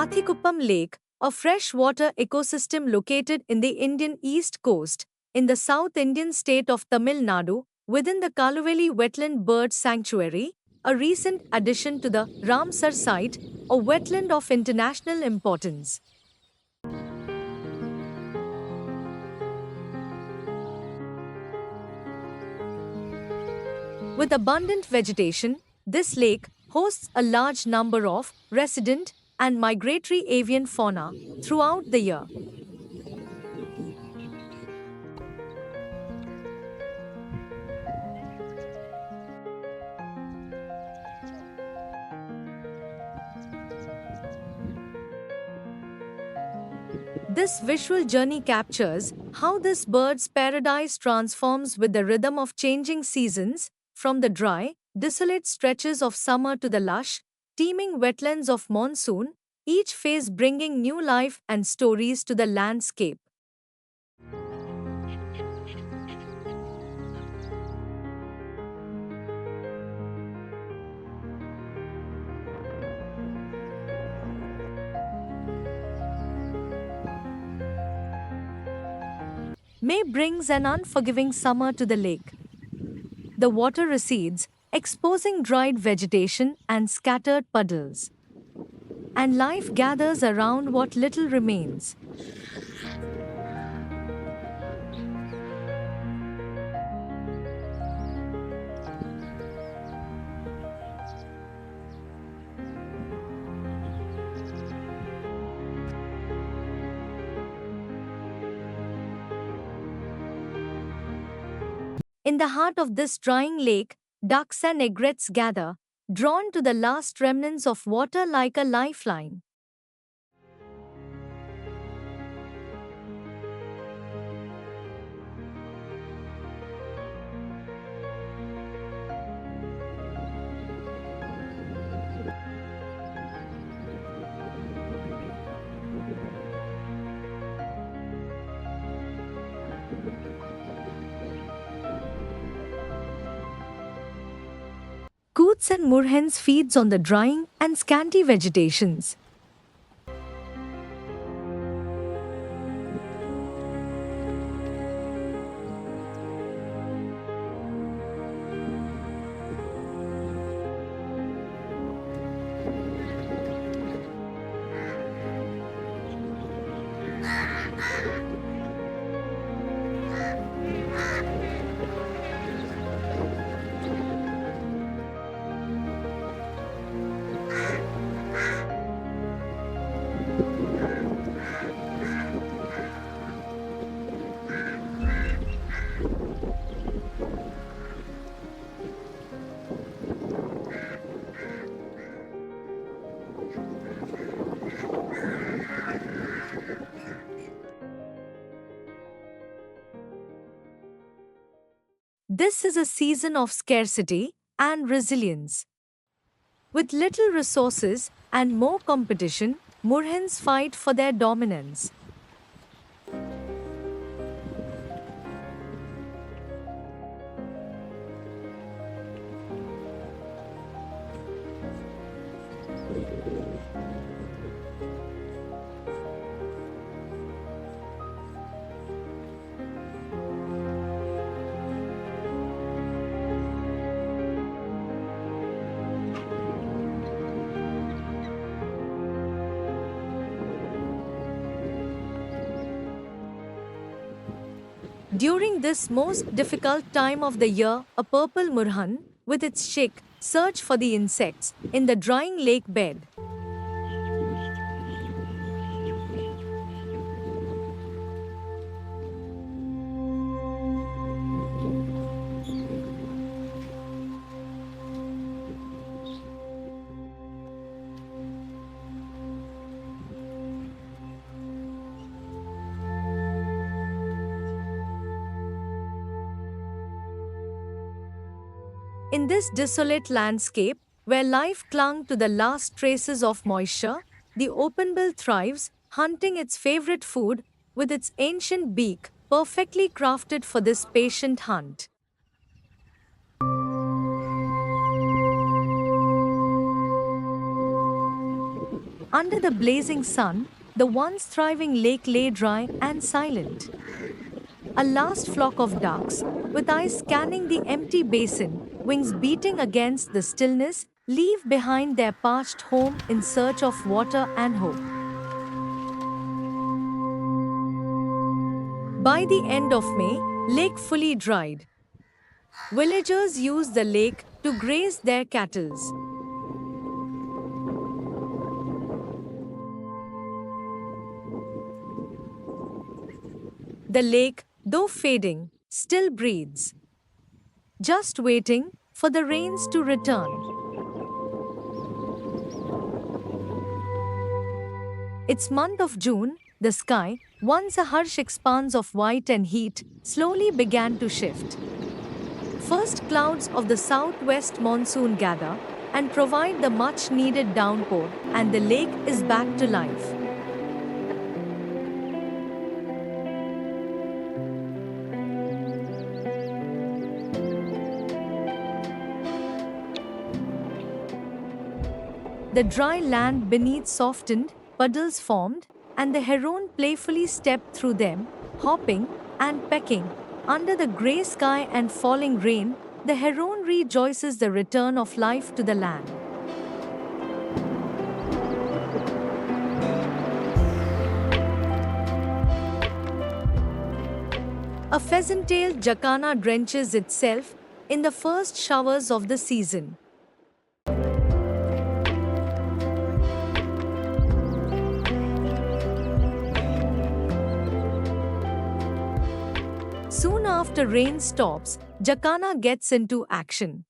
Athikuppam Lake, a freshwater ecosystem located in the Indian East Coast, in the South Indian state of Tamil Nadu, within the Kaluveli Wetland Bird Sanctuary, a recent addition to the Ramsar site, a wetland of international importance. With abundant vegetation, this lake hosts a large number of resident and migratory avian fauna throughout the year. This visual journey captures how this bird's paradise transforms with the rhythm of changing seasons, from the dry, desolate stretches of summer to the lush, teeming wetlands of monsoon, each phase bringing new life and stories to the landscape. May brings an unforgiving summer to the lake. The water recedes, exposing dried vegetation and scattered puddles. And life gathers around what little remains. In the heart of this drying lake, ducks and egrets gather, drawn to the last remnants of water like a lifeline. Coots and moorhens feeds on the drying and scanty vegetations. This is a season of scarcity and resilience. With little resources and more competition, moorhens fight for their dominance. During this most difficult time of the year, a purple murhan, with its chick, search for the insects in the drying lake bed. In this desolate landscape, where life clung to the last traces of moisture, the openbill thrives, hunting its favorite food with its ancient beak, perfectly crafted for this patient hunt. Under the blazing sun, the once thriving lake lay dry and silent. A last flock of ducks, with eyes scanning the empty basin, wings beating against the stillness, leave behind their parched home in search of water and hope. By the end of May, lake fully dried. Villagers use the lake to graze their cattle. The lake, though fading, still breathes, just waiting for the rains to return. It's month of June, the sky, once a harsh expanse of white and heat, slowly began to shift. First clouds of the southwest monsoon gather and provide the much needed downpour, and the lake is back to life. The dry land beneath softened, puddles formed, and the heron playfully stepped through them, hopping and pecking. Under the grey sky and falling rain, the heron rejoices the return of life to the land. A pheasant-tailed jacana drenches itself in the first showers of the season. Soon after rain stops, jacana gets into action.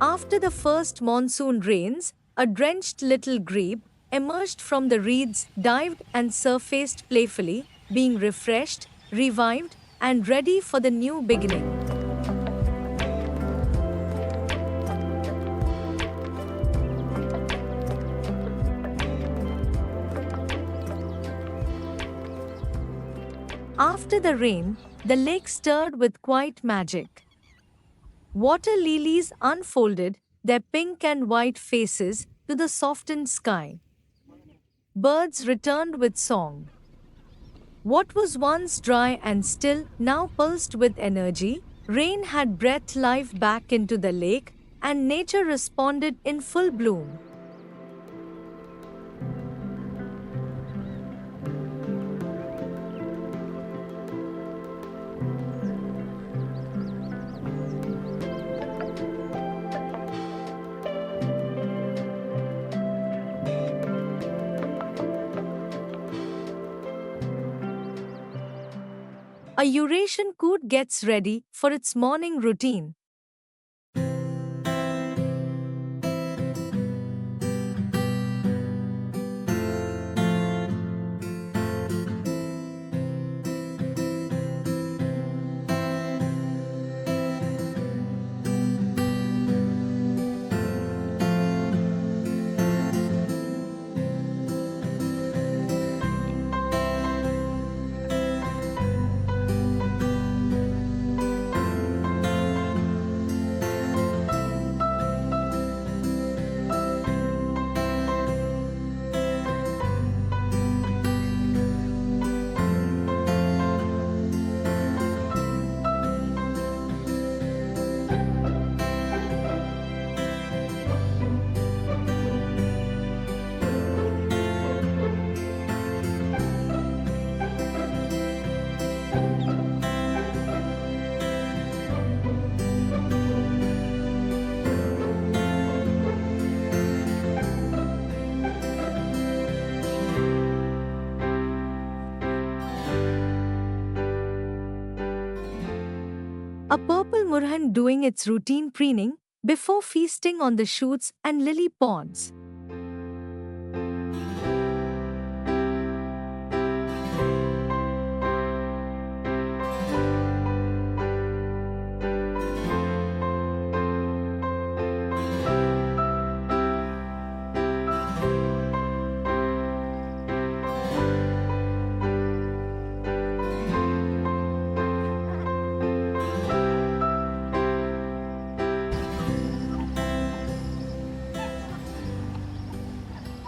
After the first monsoon rains, a drenched little grebe emerged from the reeds, dived and surfaced playfully, being refreshed, revived, and ready for the new beginning. After the rain, the lake stirred with quiet magic. Water lilies unfolded their pink and white faces to the softened sky. Birds returned with song. What was once dry and still now pulsed with energy. Rain had breathed life back into the lake, and nature responded in full bloom. A Eurasian coot gets ready for its morning routine. A purple moorhen doing its routine preening before feasting on the shoots and lily pods.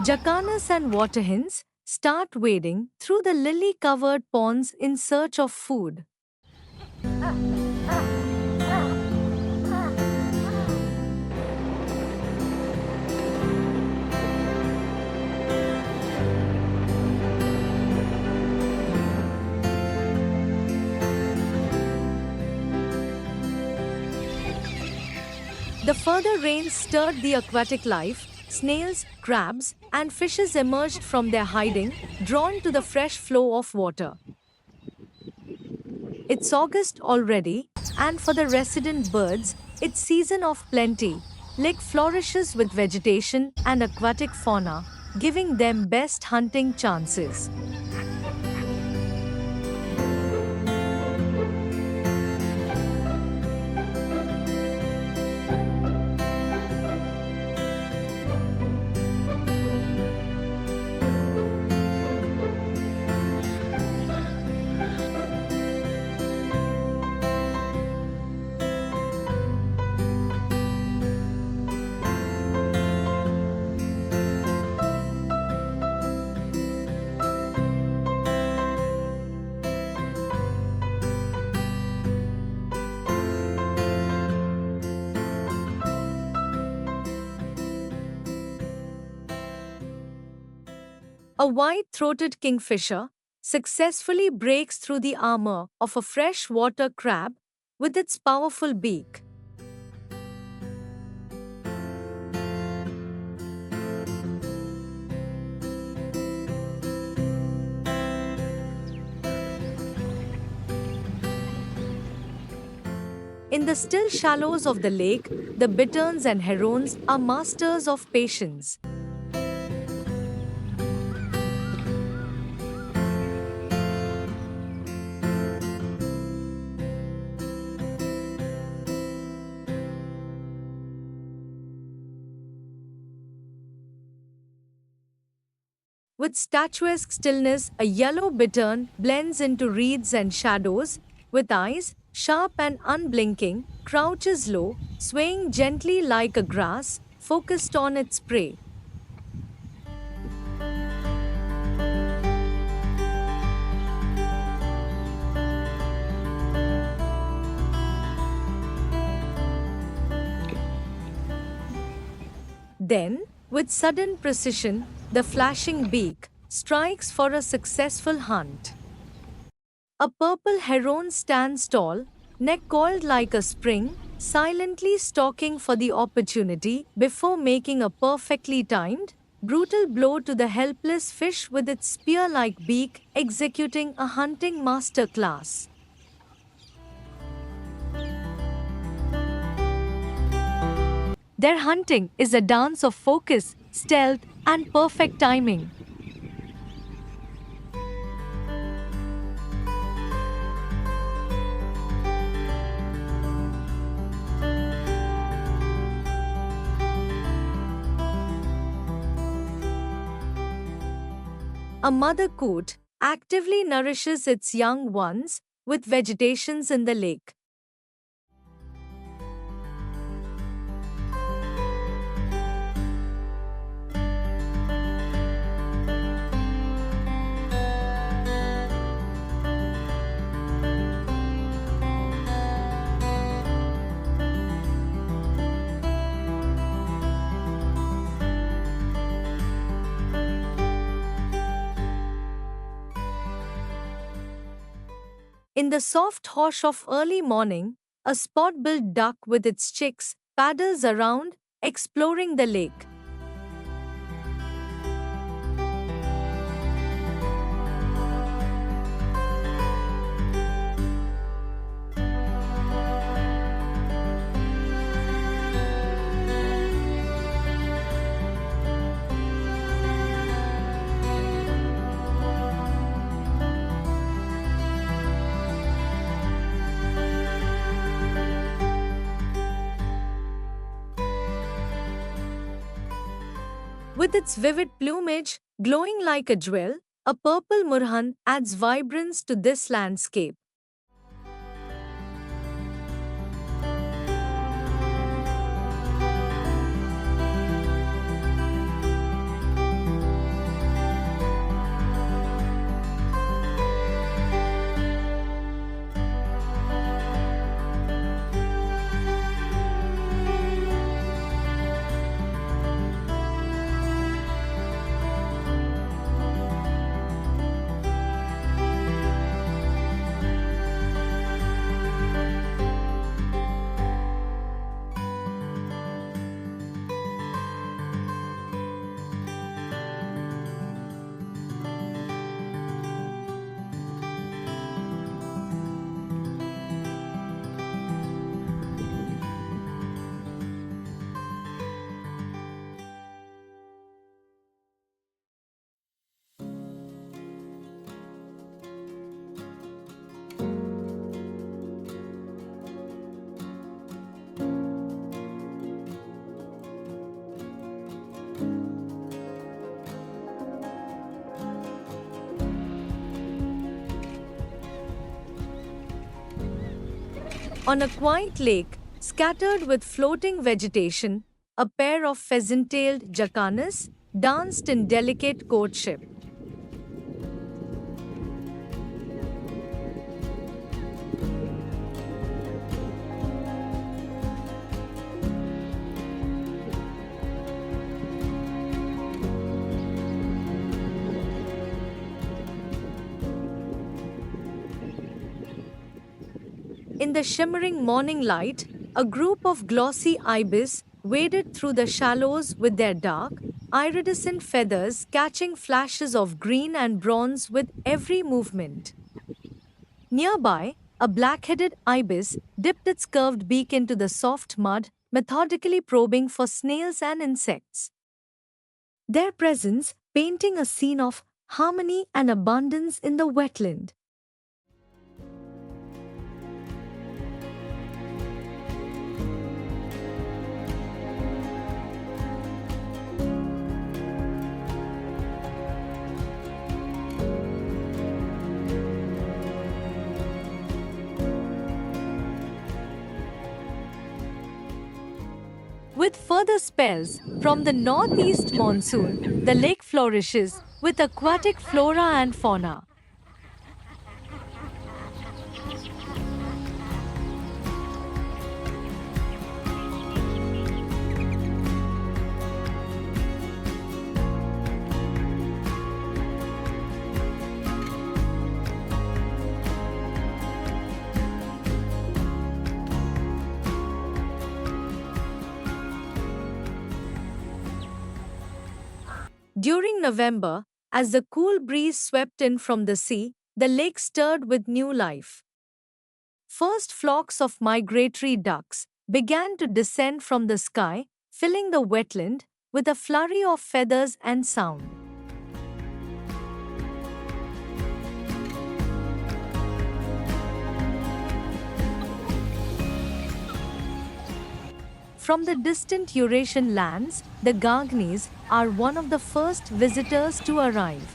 Jacanas and water hens start wading through the lily covered ponds in search of food. The further rains stirred the aquatic life. Snails, crabs, and fishes emerged from their hiding, drawn to the fresh flow of water. It's August already, and for the resident birds, it's season of plenty. Lake flourishes with vegetation and aquatic fauna, giving them best hunting chances. A white-throated kingfisher successfully breaks through the armor of a freshwater crab with its powerful beak. In the still shallows of the lake, the bitterns and herons are masters of patience. With statuesque stillness, a yellow bittern blends into reeds and shadows, with eyes, sharp and unblinking, crouches low, swaying gently like a grass, focused on its prey. Then, with sudden precision, the flashing beak strikes for a successful hunt. A purple heron stands tall, neck coiled like a spring, silently stalking for the opportunity before making a perfectly timed, brutal blow to the helpless fish with its spear like beak, executing a hunting masterclass. Their hunting is a dance of focus, stealth, and perfect timing. A mother coot actively nourishes its young ones with vegetations in the lake. In the soft hush of early morning, a spot-billed duck with its chicks paddles around, exploring the lake. With its vivid plumage, glowing like a jewel, a purple murhan adds vibrance to this landscape. On a quiet lake, scattered with floating vegetation, a pair of pheasant-tailed jacanas danced in delicate courtship. In the shimmering morning light, a group of glossy ibis waded through the shallows with their dark, iridescent feathers catching flashes of green and bronze with every movement. Nearby, a black-headed ibis dipped its curved beak into the soft mud, methodically probing for snails and insects. Their presence painting a scene of harmony and abundance in the wetland. With further spells from the northeast monsoon, the lake flourishes with aquatic flora and fauna. During November, as the cool breeze swept in from the sea, the lake stirred with new life. First flocks of migratory ducks began to descend from the sky, filling the wetland with a flurry of feathers and sound. From the distant Eurasian lands, the Gargnis are one of the first visitors to arrive.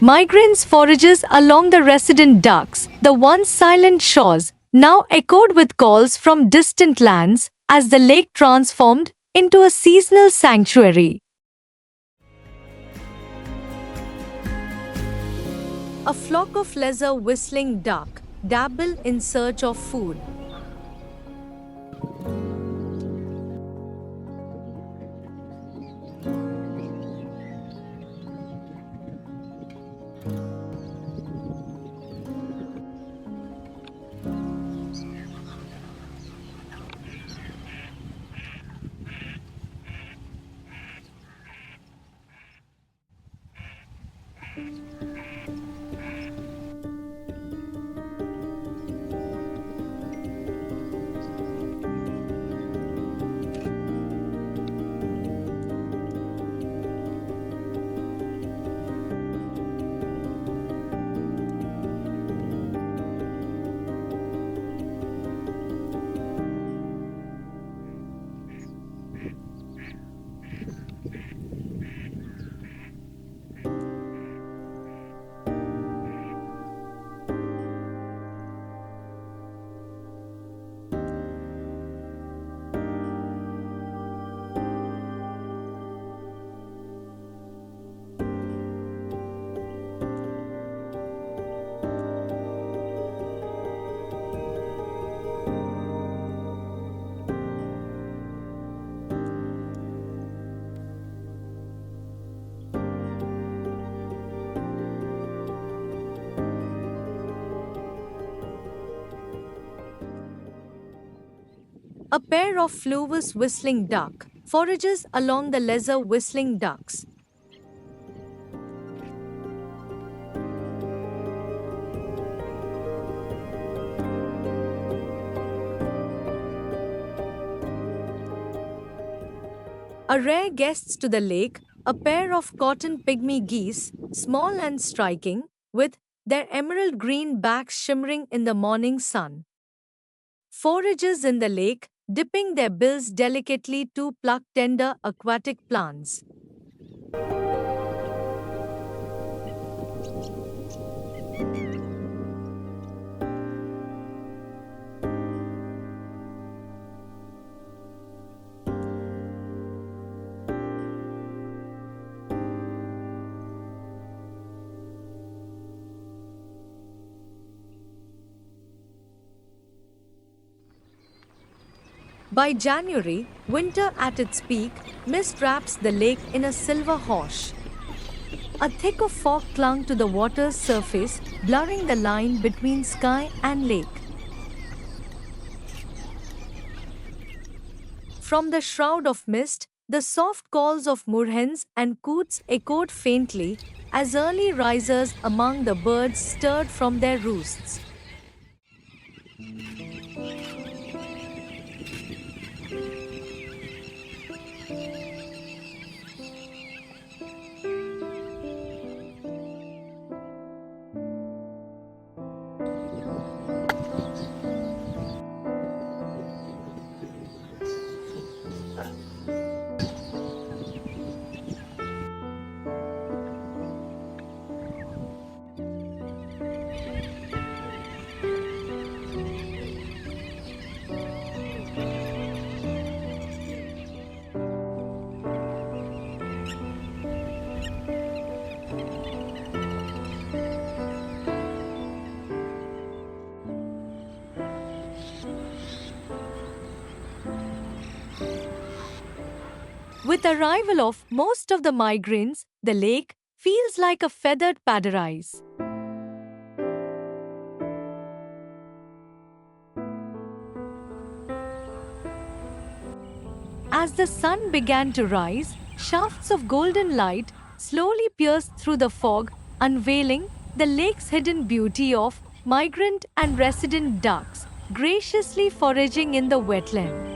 Migrants forages along the resident ducks, the once silent shores, now echoed with calls from distant lands as the lake transformed into a seasonal sanctuary. A flock of lesser whistling duck dabble in search of food. A pair of Fluvis whistling duck forages along the lesser whistling ducks. A rare guests to the lake, a pair of cotton pygmy geese, small and striking, with their emerald green backs shimmering in the morning sun. Foragers in the lake, dipping their bills delicately to pluck tender aquatic plants. By January, winter at its peak, mist wraps the lake in a silver wash. A thick of fog clung to the water's surface, blurring the line between sky and lake. From the shroud of mist, the soft calls of moorhens and coots echoed faintly as early risers among the birds stirred from their roosts. With arrival of most of the migrants, the lake feels like a feathered paradise. As the sun began to rise, shafts of golden light slowly pierced through the fog, unveiling the lake's hidden beauty of migrant and resident ducks graciously foraging in the wetland.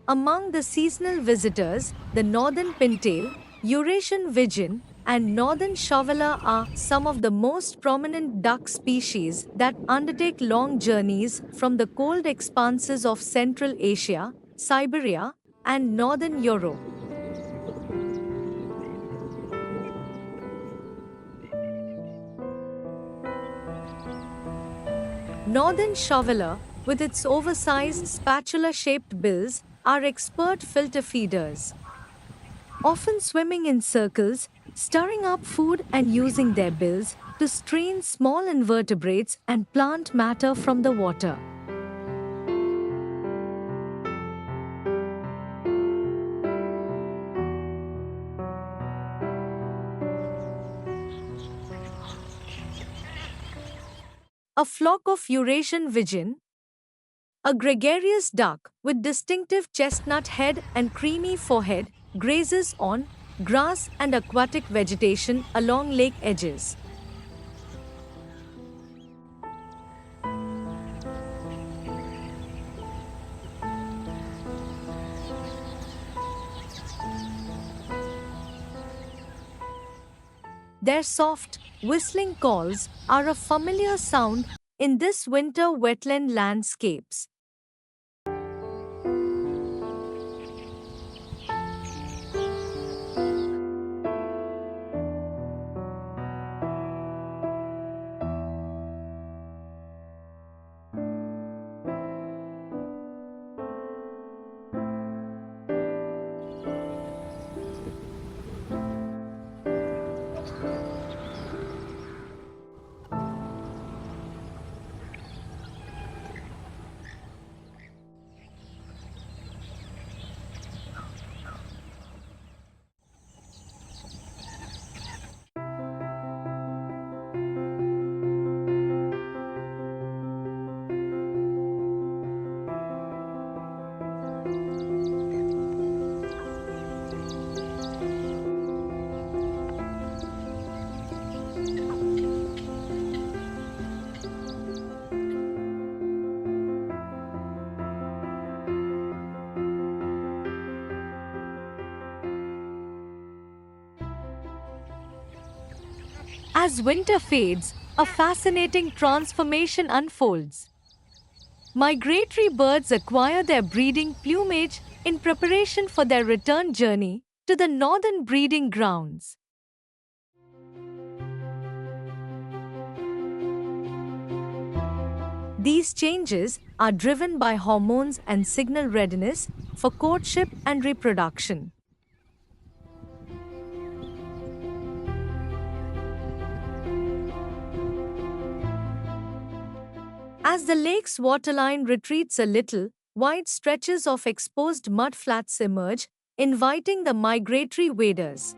Among the seasonal visitors, the northern pintail, Eurasian widgeon, and northern shoveler are some of the most prominent duck species that undertake long journeys from the cold expanses of Central Asia, Siberia, and northern Europe. Northern shoveler, with its oversized spatula-shaped bills, are expert filter feeders, often swimming in circles, stirring up food and using their bills to strain small invertebrates and plant matter from the water. A flock of Eurasian widgeon, a gregarious duck with distinctive chestnut head and creamy forehead, grazes on grass and aquatic vegetation along lake edges. Their soft, whistling calls are a familiar sound in this winter wetland landscapes. As winter fades, a fascinating transformation unfolds. Migratory birds acquire their breeding plumage in preparation for their return journey to the northern breeding grounds. These changes are driven by hormones and signal readiness for courtship and reproduction. As the lake's waterline retreats a little, wide stretches of exposed mudflats emerge, inviting the migratory waders.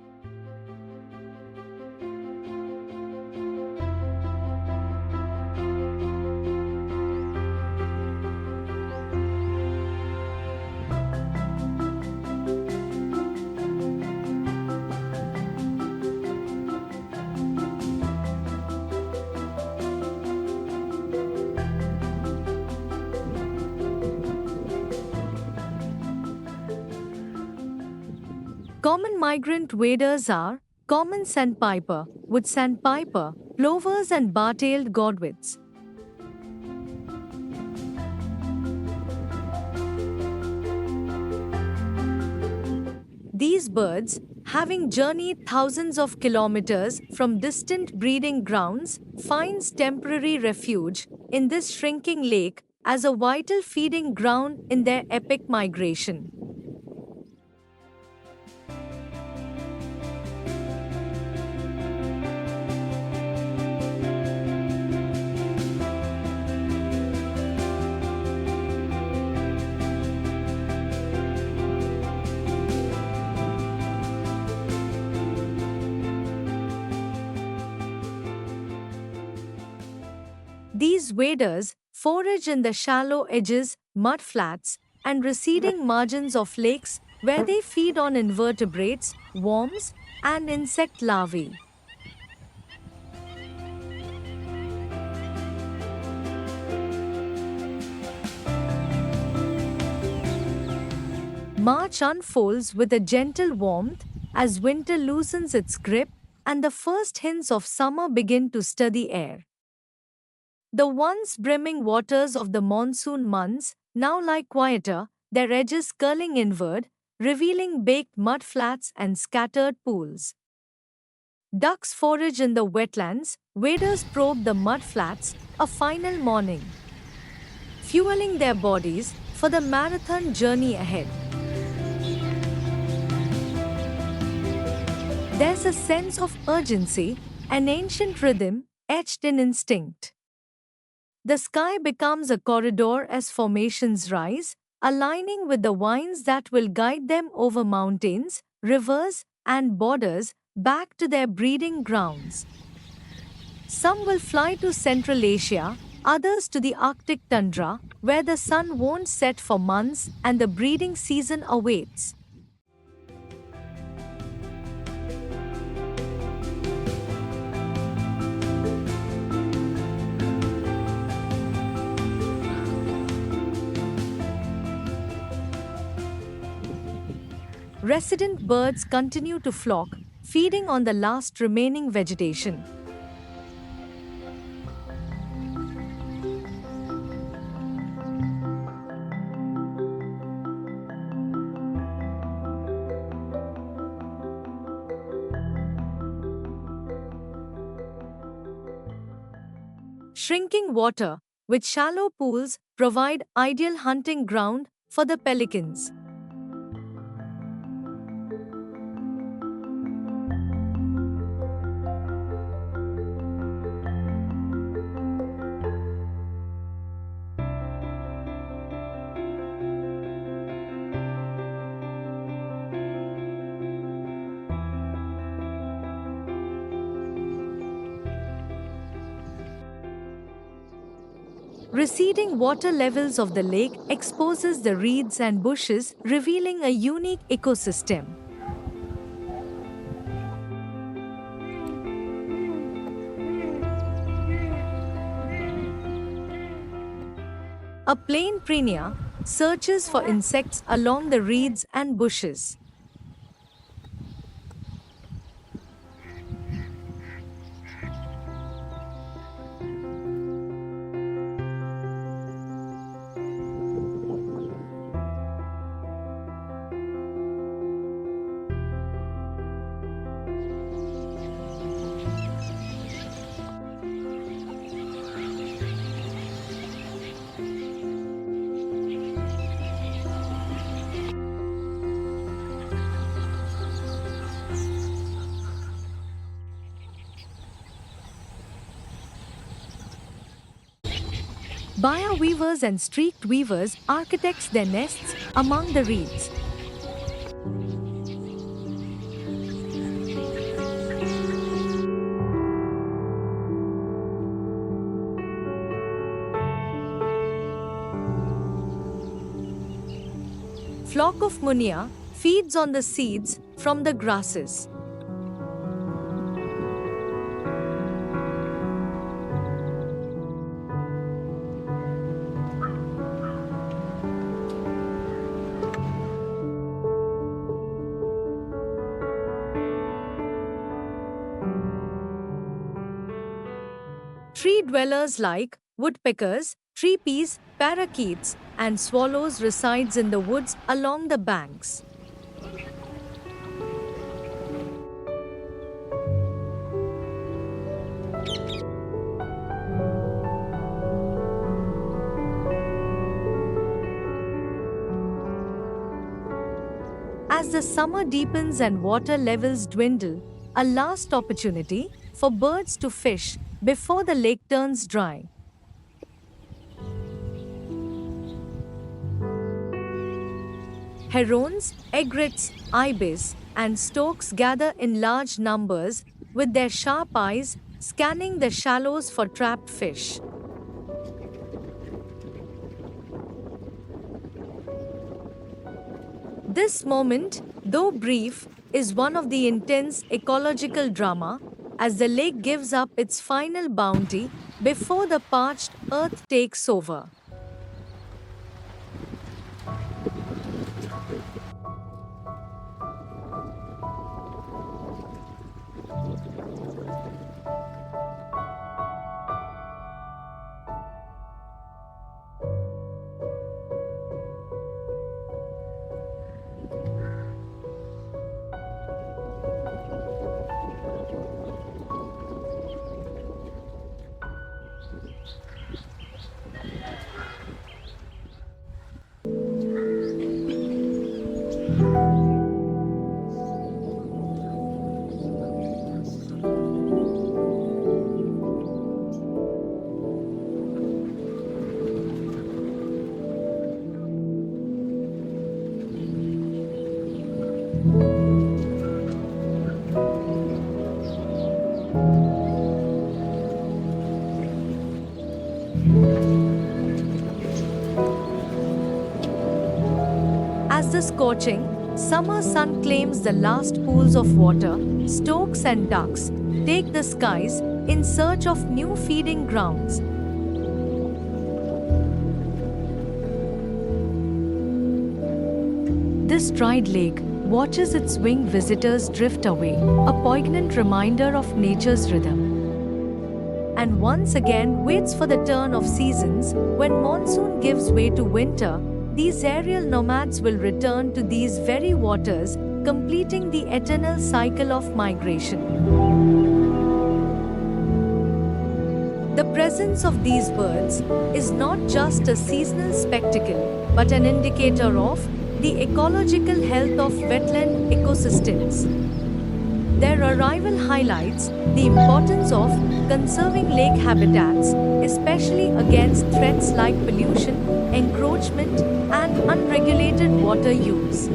Common migrant waders are common sandpiper, wood sandpiper, plovers and bar-tailed godwits. These birds, having journeyed thousands of kilometers from distant breeding grounds, finds temporary refuge in this shrinking lake as a vital feeding ground in their epic migration. These waders forage in the shallow edges, mudflats, and receding margins of lakes where they feed on invertebrates, worms, and insect larvae. March unfolds with a gentle warmth as winter loosens its grip and the first hints of summer begin to stir the air. The once brimming waters of the monsoon months now lie quieter, their edges curling inward, revealing baked mudflats and scattered pools. Ducks forage in the wetlands, waders probe the mudflats, a final morning, fueling their bodies for the marathon journey ahead. There's a sense of urgency, an ancient rhythm etched in instinct. The sky becomes a corridor as formations rise, aligning with the winds that will guide them over mountains, rivers, and borders back to their breeding grounds. Some will fly to Central Asia, others to the Arctic tundra, where the sun won't set for months and the breeding season awaits. Resident birds continue to flock, feeding on the last remaining vegetation. Shrinking water, with shallow pools, provide ideal hunting ground for the pelicans. Receding water levels of the lake exposes the reeds and bushes, revealing a unique ecosystem. A plain prenia searches for insects along the reeds and bushes. Baya weavers and streaked weavers architects their nests among the reeds. Flock of Munia feeds on the seeds from the grasses. Tree dwellers like woodpeckers, tree peas, parakeets, and swallows resides in the woods along the banks. As the summer deepens and water levels dwindle, a last opportunity for birds to fish before the lake turns dry. Herons, egrets, ibis, and storks gather in large numbers with their sharp eyes scanning the shallows for trapped fish. This moment, though brief, is one of the intense ecological drama as the lake gives up its final bounty before the parched earth takes over. As the scorching summer sun claims the last pools of water, storks and ducks take the skies in search of new feeding grounds. This dried lake watches its winged visitors drift away, a poignant reminder of nature's rhythm. And once again waits for the turn of seasons. When monsoon gives way to winter, these aerial nomads will return to these very waters, completing the eternal cycle of migration. The presence of these birds is not just a seasonal spectacle, but an indicator of the ecological health of wetland ecosystems. Their arrival highlights the importance of conserving lake habitats, especially against threats like pollution, encroachment, and unregulated water use.